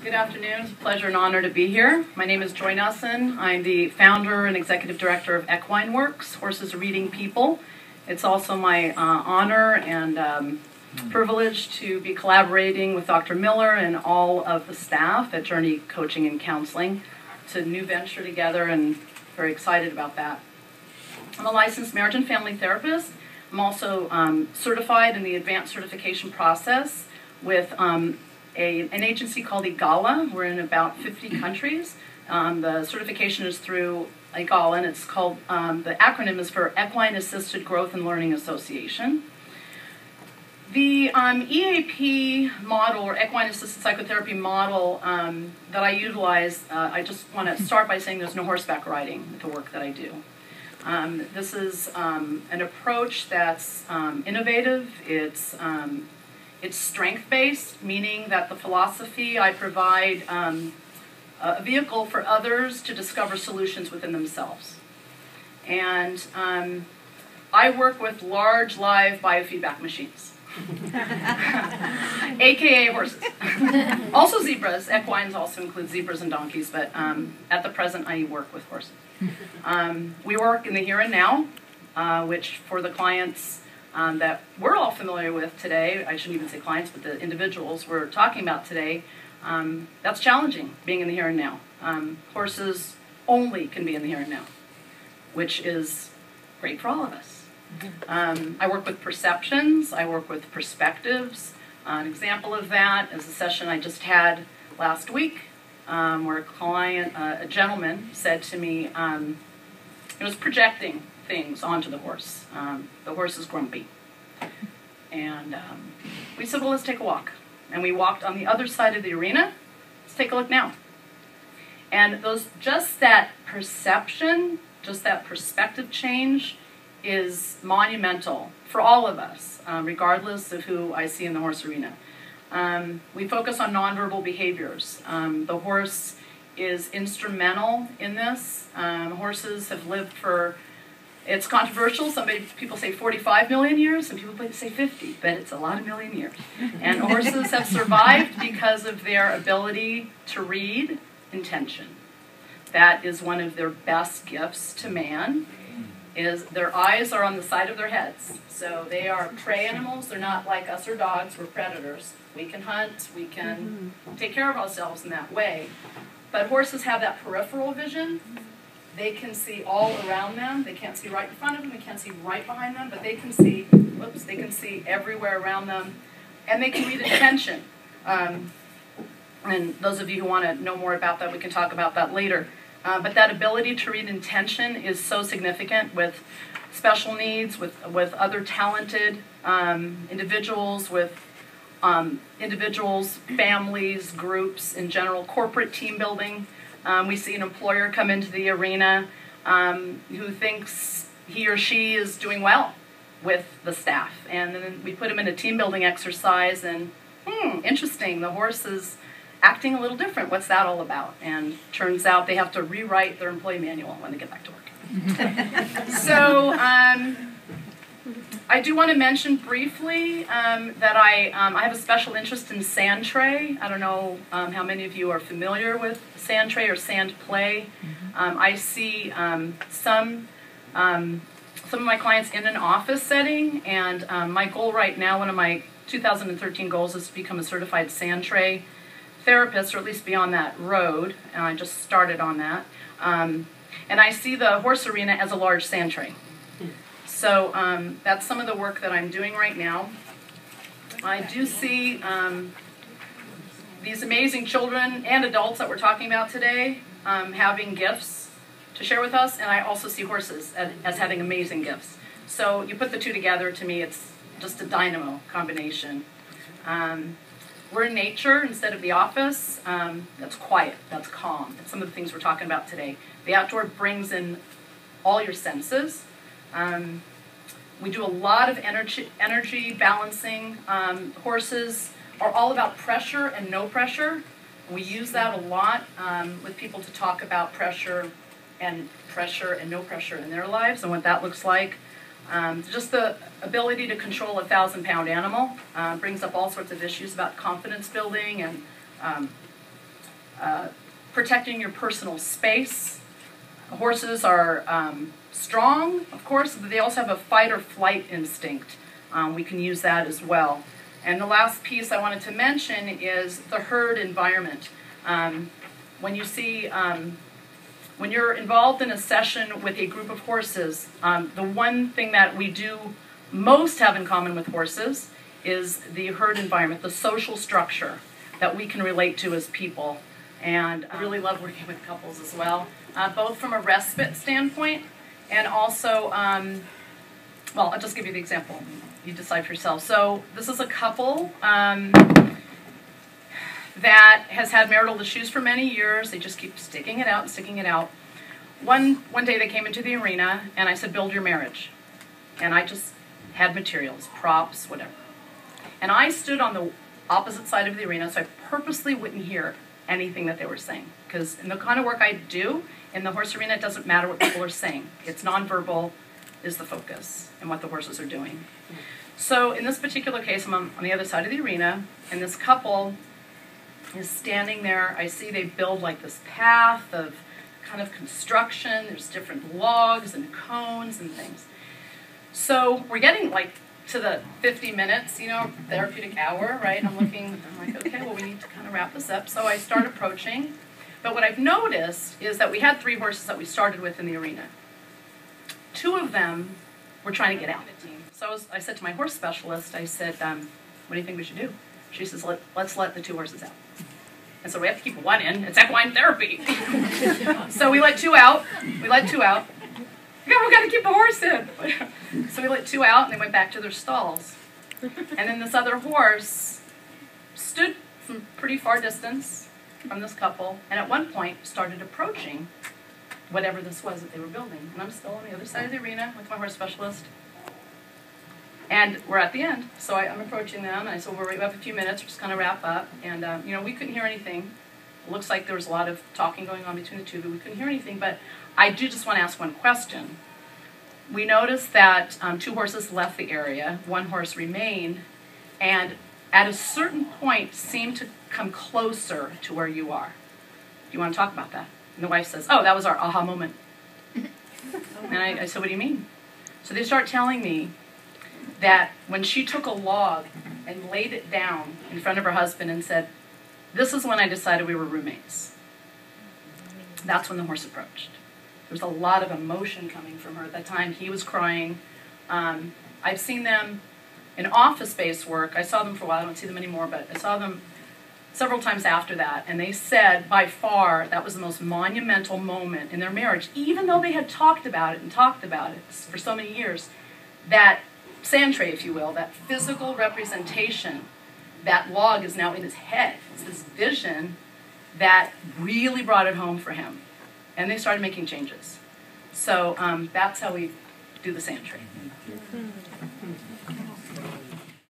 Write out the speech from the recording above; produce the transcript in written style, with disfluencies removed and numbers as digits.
Good afternoon. It's a pleasure and honor to be here. My name is Joy Nussen. I'm the founder and executive director of Equine Works, Horses Reading People. It's also my honor and privilege to be collaborating with Dr. Miller and all of the staff at Journey Coaching and Counseling. It's a new venture together and very excited about that. I'm a licensed marriage and family therapist. I'm also certified in the advanced certification process with an agency called EGALA. We're in about 50 countries. The certification is through EGALA, and it's called, the acronym is for Equine Assisted Growth and Learning Association. The EAP model, or Equine Assisted Psychotherapy model, that I utilize, I just want to start by saying there's no horseback riding with the work that I do. This is an approach that's innovative. It's strength-based, meaning that the philosophy I provide a vehicle for others to discover solutions within themselves. And I work with large live biofeedback machines, aka horses. Also zebras. Equines also include zebras and donkeys, but at the present I work with horses. We work in the here and now, which for the clients that we're all familiar with today, I shouldn't even say clients, but the individuals we're talking about today, that's challenging, being in the here and now. Horses only can be in the here and now, which is great for all of us. I work with perceptions, I work with perspectives. An example of that is a session I just had last week, where a client, a gentleman, said to me, it was projecting things onto the horse. The horse is grumpy. And we said, well, let's take a walk. And we walked on the other side of the arena. Let's take a look now. And just that perception, just that perspective change is monumental for all of us, regardless of who I see in the horse arena. We focus on nonverbal behaviors. The horse is instrumental in this. Horses have lived for, it's controversial, people say 45 million years, some people say 50, but it's a lot of million years. And horses have survived because of their ability to read intention. That is one of their best gifts to man, is their eyes are on the side of their heads. So they are prey animals. They're not like us or dogs. We're predators. We can hunt. We can take care of ourselves in that way. But horses have that peripheral vision. They can see all around them. They can't see right in front of them. They can't see right behind them. But they can see, they can see everywhere around them. And they can read intention. And those of you who want to know more about that, we can talk about that later. But that ability to read intention is so significant with special needs, with other talented individuals, with individuals, families, groups in general, corporate team building. We see an employer come into the arena who thinks he or she is doing well with the staff. And then we put them in a team building exercise and, interesting, the horse is acting a little different. What's that all about? And turns out they have to rewrite their employee manual when they get back to work. So I do want to mention briefly that I have a special interest in sand tray. I don't know how many of you are familiar with sand tray or sand play. I see some of my clients in an office setting, and my goal right now, one of my 2013 goals, is to become a certified sand tray therapist, or at least be on that road, and I just started on that. And I see the horse arena as a large sand tray. So that's some of the work that I'm doing right now. I do see these amazing children and adults that we're talking about today having gifts to share with us, and I also see horses as having amazing gifts. So you put the two together, to me it's just a dynamo combination. We're in nature instead of the office. That's quiet, that's calm. That's some of the things we're talking about today. The outdoor brings in all your senses. We do a lot of energy balancing. Horses are all about pressure and no pressure. We use that a lot with people to talk about pressure and no pressure in their lives and what that looks like. Just the ability to control a 1,000-pound animal brings up all sorts of issues about confidence building and protecting your personal space. Horses are strong, of course, but they also have a fight or flight instinct. We can use that as well. And the last piece I wanted to mention is the herd environment. When you see, when you're involved in a session with a group of horses, the one thing that we do most have in common with horses is the herd environment, the social structure that we can relate to as people. And I really love working with couples as well, both from a respite standpoint and also, well, I'll just give you the example. You decide for yourself. So this is a couple that has had marital issues for many years. They just keep sticking it out and sticking it out. One day they came into the arena and I said, build your marriage. And I just had materials, props, whatever. And I stood on the opposite side of the arena, so I purposely wouldn't hear anything that they were saying. Because in the kind of work I do in the horse arena, it doesn't matter what people are saying. It's nonverbal is the focus and what the horses are doing. So in this particular case, I'm on the other side of the arena, and this couple is standing there. I see they build like this path of kind of construction. There's different logs and cones and things. So we're getting like to the 50 minutes, you know, therapeutic hour, right? I'm like, okay, well, we need to kind of wrap this up. So I start approaching. But what I've noticed is that we had 3 horses that we started with in the arena. 2 of them were trying to get out. So I said to my horse specialist, I said, what do you think we should do? She says, let's let the 2 horses out. And so we have to keep 1 in. It's equine therapy. So we let 2 out. Yeah, we got to keep the horse in. So we let 2 out, and they went back to their stalls. And then this other horse stood from pretty far distance from this couple, and at one point started approaching whatever this was that they were building. And I'm still on the other side of the arena with my horse specialist. And we're at the end, so I'm approaching them, and I said, well, we have a few minutes, we're just going to wrap up. And, you know, we couldn't hear anything. It looks like there was a lot of talking going on between the 2, but we couldn't hear anything. But I do just want to ask one question. We noticed that 2 horses left the area, 1 horse remained, and at a certain point seemed to come closer to where you are. Do you want to talk about that? And the wife says, oh, that was our aha moment. And I said, what do you mean? So they start telling me that when she took a log and laid it down in front of her husband and said, this is when I decided we were roommates. That's when the horse approached. There was a lot of emotion coming from her at that time. He was crying. I've seen them in office-based work. I saw them for a while. I don't see them anymore, but I saw them several times after that. And they said, by far, that was the most monumental moment in their marriage, even though they had talked about it for so many years. That sand tray, if you will, that physical representation, that log is now in his head. It's this vision that really brought it home for him. And they started making changes. So that's how we do the sand tray.